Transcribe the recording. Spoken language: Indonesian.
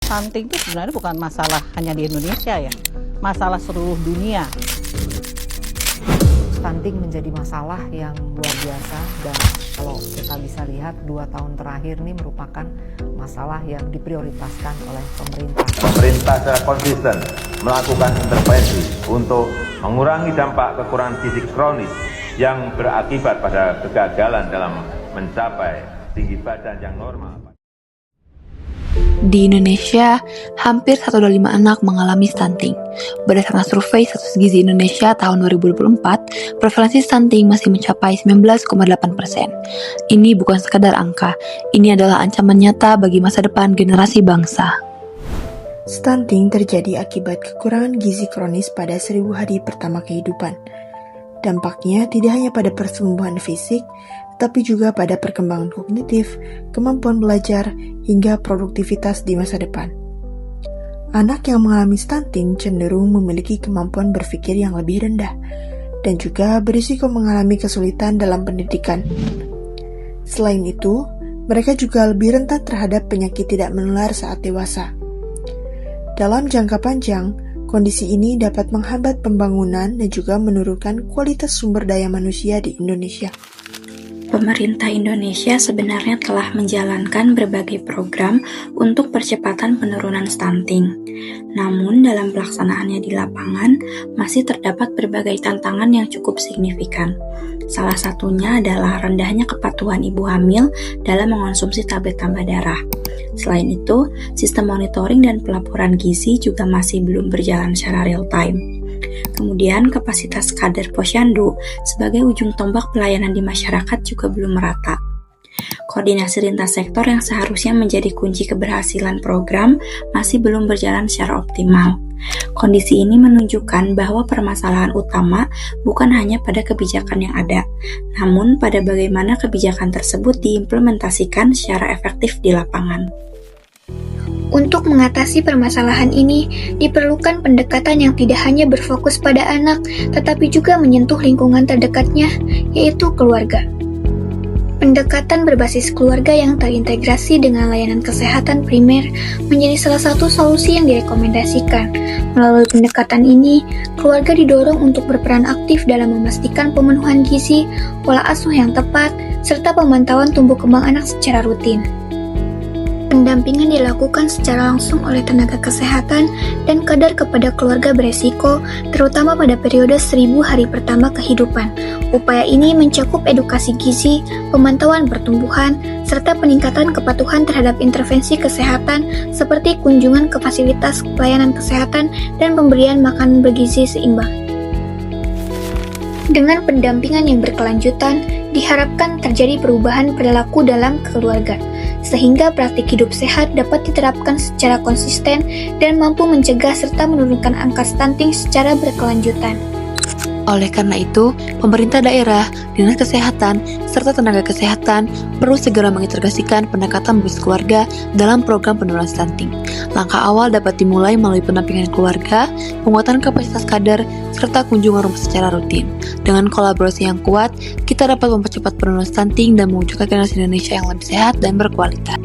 Stunting itu sebenarnya bukan masalah hanya di Indonesia ya, masalah seluruh dunia. Stunting menjadi masalah yang luar biasa dan kalau kita bisa lihat 2 tahun terakhir ini merupakan masalah yang diprioritaskan oleh pemerintah. Pemerintah secara konsisten melakukan intervensi untuk mengurangi dampak kekurangan gizi kronis yang berakibat pada kegagalan dalam mencapai tinggi badan yang normal. Di Indonesia, hampir 1 dari 5 anak mengalami stunting. Berdasarkan survei Status Gizi Indonesia tahun 2024, prevalensi stunting masih mencapai 19,8%. Ini bukan sekadar angka, ini adalah ancaman nyata bagi masa depan generasi bangsa. Stunting terjadi akibat kekurangan gizi kronis pada 1000 hari pertama kehidupan. Dampaknya tidak hanya pada pertumbuhan fisik, tapi juga pada perkembangan kognitif, kemampuan belajar, hingga produktivitas di masa depan. Anak yang mengalami stunting cenderung memiliki kemampuan berpikir yang lebih rendah, dan juga berisiko mengalami kesulitan dalam pendidikan. Selain itu, mereka juga lebih rentan terhadap penyakit tidak menular saat dewasa. Dalam jangka panjang, kondisi ini dapat menghambat pembangunan dan juga menurunkan kualitas sumber daya manusia di Indonesia. Pemerintah Indonesia sebenarnya telah menjalankan berbagai program untuk percepatan penurunan stunting. Namun, dalam pelaksanaannya di lapangan, masih terdapat berbagai tantangan yang cukup signifikan. Salah satunya adalah rendahnya kepatuhan ibu hamil dalam mengonsumsi tablet tambah darah. Selain itu, sistem monitoring dan pelaporan gizi juga masih belum berjalan secara real-time. Kemudian, kapasitas kader posyandu sebagai ujung tombak pelayanan di masyarakat juga belum merata. Koordinasi lintas sektor yang seharusnya menjadi kunci keberhasilan program masih belum berjalan secara optimal. Kondisi ini menunjukkan bahwa permasalahan utama bukan hanya pada kebijakan yang ada, namun pada bagaimana kebijakan tersebut diimplementasikan secara efektif di lapangan. Untuk mengatasi permasalahan ini, diperlukan pendekatan yang tidak hanya berfokus pada anak, tetapi juga menyentuh lingkungan terdekatnya, yaitu keluarga. Pendekatan berbasis keluarga yang terintegrasi dengan layanan kesehatan primer menjadi salah satu solusi yang direkomendasikan. Melalui pendekatan ini, keluarga didorong untuk berperan aktif dalam memastikan pemenuhan gizi, pola asuh yang tepat, serta pemantauan tumbuh kembang anak secara rutin. Pendampingan dilakukan secara langsung oleh tenaga kesehatan dan kadar kepada keluarga beresiko, terutama pada periode 1000 hari pertama kehidupan. Upaya ini mencakup edukasi gizi, pemantauan pertumbuhan, serta peningkatan kepatuhan terhadap intervensi kesehatan seperti kunjungan ke fasilitas pelayanan kesehatan dan pemberian makanan bergizi seimbang. Dengan pendampingan yang berkelanjutan, diharapkan terjadi perubahan perilaku dalam keluarga, sehingga praktik hidup sehat dapat diterapkan secara konsisten dan mampu mencegah serta menurunkan angka stunting secara berkelanjutan. Oleh karena itu, pemerintah daerah, dinas kesehatan, serta tenaga kesehatan perlu segera mengintegrasikan pendekatan berbasis keluarga dalam program penurunan stunting. Langkah awal dapat dimulai melalui pendampingan keluarga, penguatan kapasitas kader, serta kunjungan rumah secara rutin. Dengan kolaborasi yang kuat, kita dapat mempercepat penurunan stunting dan mewujudkan generasi Indonesia yang lebih sehat dan berkualitas.